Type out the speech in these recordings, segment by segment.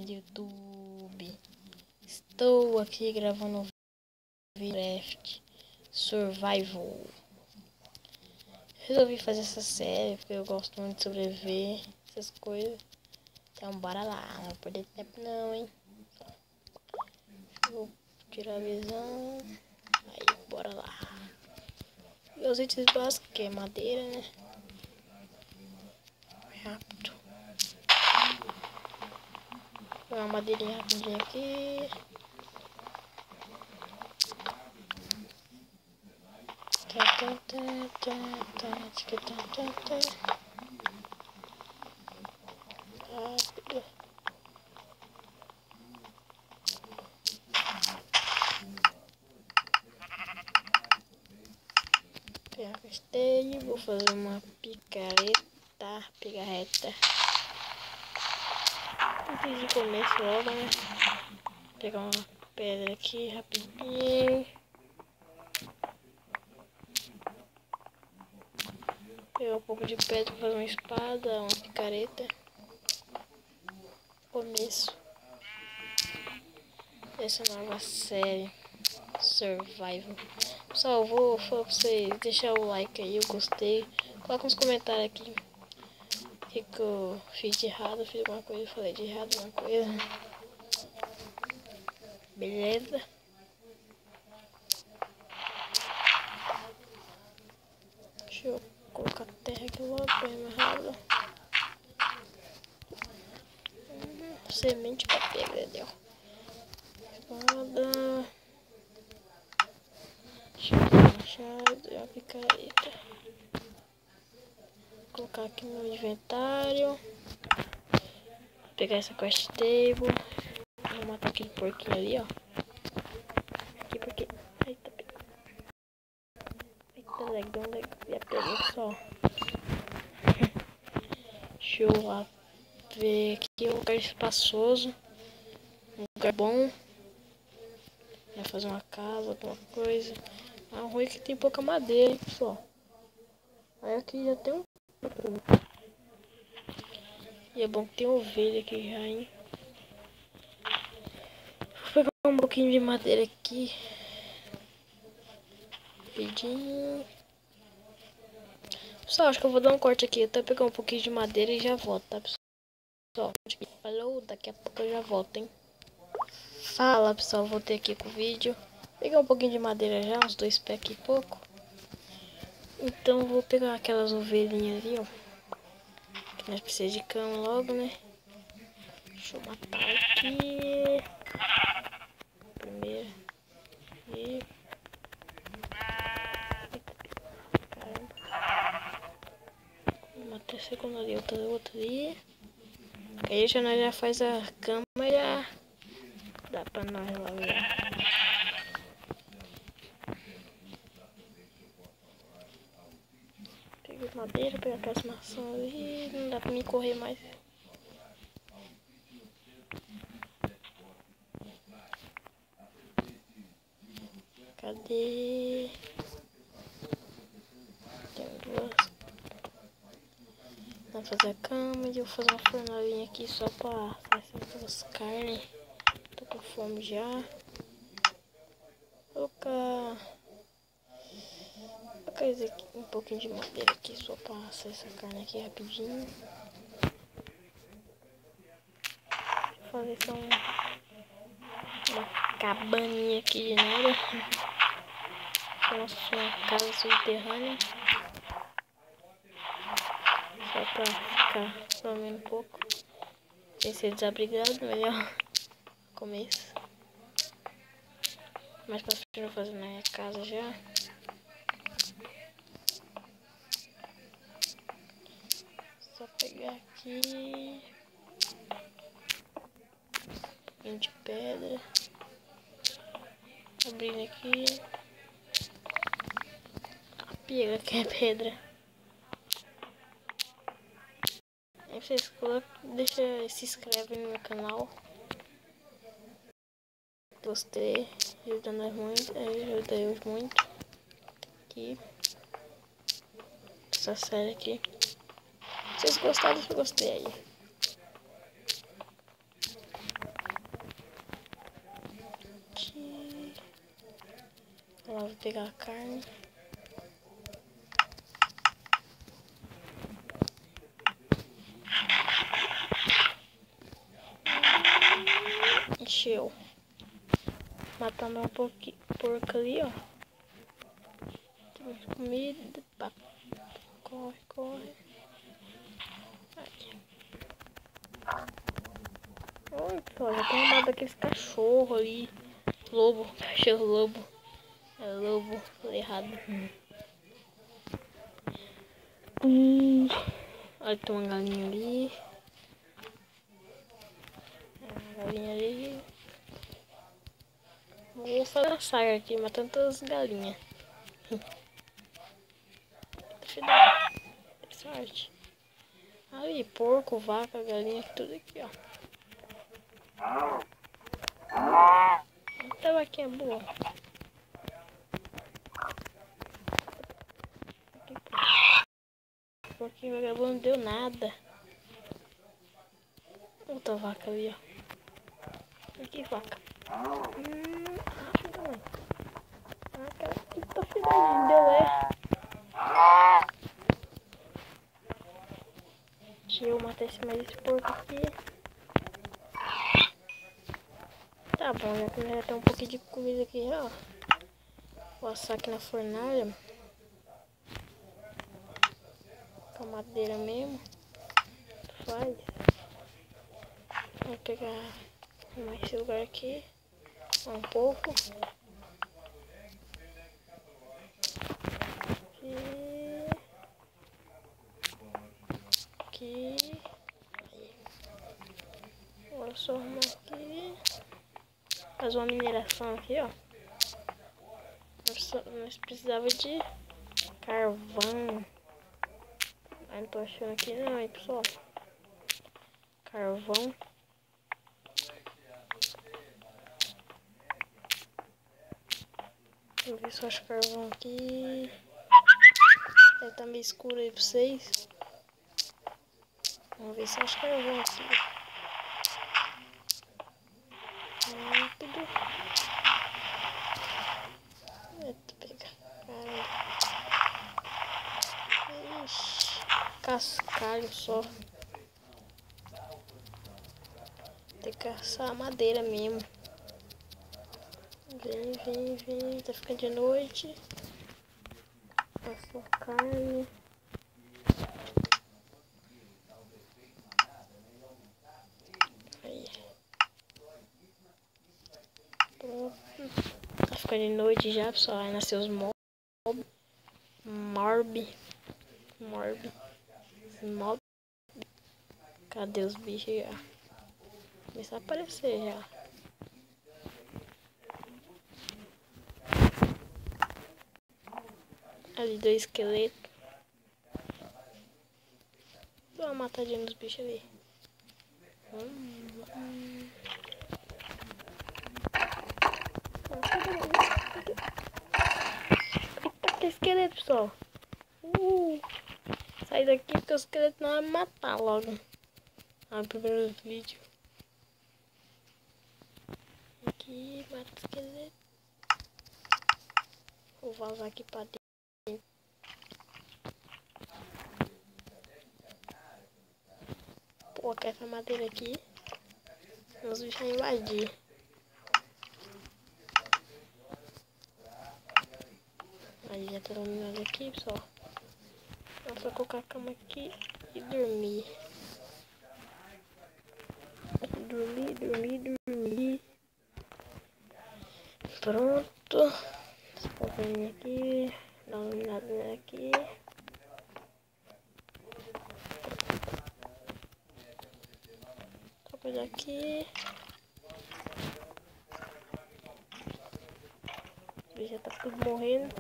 YouTube, estou aqui gravando um Minecraft Survival. Resolvi fazer essa série porque eu gosto muito de sobreviver, essas coisas. Então bora lá, não vou perder tempo não, hein. Vou tirar a visão. Aí, bora lá. E os itens básicos, que é madeira, né? Rápido. Vou pegar uma madeirinha rapidinho aqui. Rápido. Pegar a esteira, vou fazer uma picareta. Antes de começo logo, né? Pegar uma pedra aqui rapidinho. Pegar um pouco de pedra para fazer uma espada, uma picareta. Começo dessa nova série Survival. Pessoal, vou falar pra vocês, deixar o like aí, eu gostei. Coloca nos comentários aqui o que eu fiz de errado, fiz alguma coisa, falei de errado alguma coisa. Beleza? Deixa eu colocar a terra aqui logo pra amarrada. Semente pra pedra, deu. Espada. Machado e uma picareta. Vou colocar aqui no inventário. Vou pegar essa quest table. Vou matar aquele porquinho ali, ó. Aqui porque. Eita, leg. Já peguei só. Deixa eu lá ver aqui. Um lugar espaçoso. Um lugar bom. Vai fazer uma casa, alguma coisa. Ah, o ruim é que tem pouca madeira, hein, pessoal. Aí aqui já tem um. E é bom que tem ovelha aqui já, hein. Vou pegar um pouquinho de madeira aqui. Rapidinho. Pessoal, acho que eu vou dar um corte aqui. Até pegar um pouquinho de madeira e já volto, tá, pessoal? Falou, daqui a pouco eu já volto, hein. Fala, pessoal, voltei aqui com o vídeo. Peguei um pouquinho de madeira já, uns 2 pés aqui e pouco. Então vou pegar aquelas ovelhinhas ali, ó. Que nós precisamos de cama logo, né? Deixa eu matar aqui. Primeiro. E... caramba. Vou matar a segunda ali, outra ali. Aí já faz a cama e já dá pra nós lá ver. Peguei madeira, peguei aquelas maçãs ali, não dá pra mim correr mais. Cadê? Tem duas. Vou fazer a cama e eu vou fazer uma fornalhinha aqui só pra fazer essas carnes. Tô com fome já. Vou colocar um pouquinho de madeira aqui só pra assar essa carne aqui rapidinho. Vou fazer só uma cabaninha aqui de nada. Nossa, uma casa subterrânea. Só pra ficar dormindo um pouco. Sem ser desabrigado, melhor começo. Mais pra frente eu vou fazer na minha casa já. Só pegar aqui. Um pouquinho de pedra. Abrindo aqui. Pega que é pedra. Aí vocês colocam, se inscreve no meu canal. Gostei, ajuda eu muito aqui. Essa série aqui. Se vocês gostaram, eu gostei aí. pegar a carne. Encheu. Matando um pouquinho porco ali, ó. Tem comida. Pá. Corre, corre. Aqui. Oi, pessoal, já tem uma daqueles cachorros ali. Lobo, cachorro lobo. É lobo, falei errado. Olha, tem uma galinha ali. Uma galinha ali. Vou fazer uma saga aqui, matando todas as galinhas. Sorte. Aí, porco, vaca, galinha, tudo aqui, ó. Essa vaquinha é boa. Porque vagabundo não deu nada. Outra vaca ali, ó. Aqui, vaca. Aquela que tá filha deu Deixa eu matar mais esse porco aqui. Tá bom, já tem um pouquinho de comida aqui, ó. Vou assar aqui na fornalha. Com a madeira mesmo. Faz. Vou pegar mais esse lugar aqui. Um pouco. Aqui. Agora só arrumar aqui. Fazer uma mineração aqui, ó. Nós precisava de carvão. Não tô achando aqui não, hein, pessoal. Carvão. Vamos ver se eu acho carvão aqui. Deve estar meio escuro aí pra vocês. Vamos ver se eu acho carvão aqui. Rápido. Eita, pega. Caramba. Ixi, cascalho só. Tem que caçar a madeira mesmo. Vem. Tá ficando de noite. Passou carne. Aí. Pronto. Tá ficando de noite já, pessoal. Aí nasceu os mob. Cadê os bichos já? Começar a aparecer já. Ali, 2 esqueletos. Dá uma matadinha nos bichos ali. Eita, que esqueleto, pessoal. Sai daqui porque o esqueleto não vai me matar logo. No primeiro vídeo. Aqui, mata o esqueleto. Vou vazar aqui pra dentro. Pô, essa madeira aqui. Os bichos vão invadir. Aí já tá iluminado aqui, pessoal. É só colocar a cama aqui e dormir. Dormir. Pronto. Esse pouquinho aqui. Dá uma iluminada aqui. Toca daqui. Já tá tudo morrendo.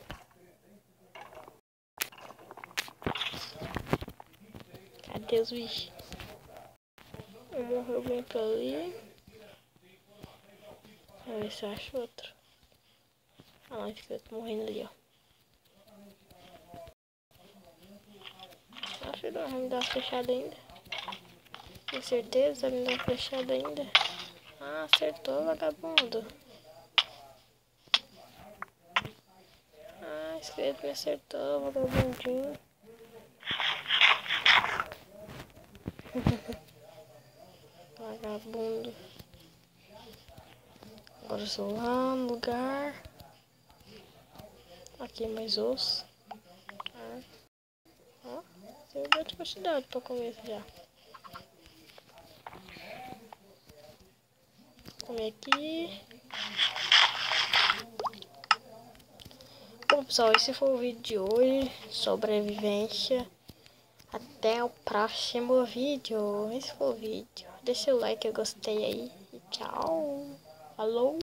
Cadê os bichos? Um morreu bem pra ali. Vamos ver se eu acho outro. Ah lá, o esqueleto morrendo ali, ó. Acho que vai me dar uma flechada ainda. Com certeza vai me dar uma flechada ainda. Ah, acertou, vagabundo. esquerdo me acertou, vagabundinho. Vagabundo. Agora eu sou lá no lugar. Aqui mais osso. Ó, tem bastante quantidade pra comer já. Vou comer aqui. Bom, pessoal, esse foi o vídeo de hoje. Sobrevivência. Até o próximo vídeo. Esse foi o vídeo. Deixa o like, eu gostei aí. E tchau. Falou.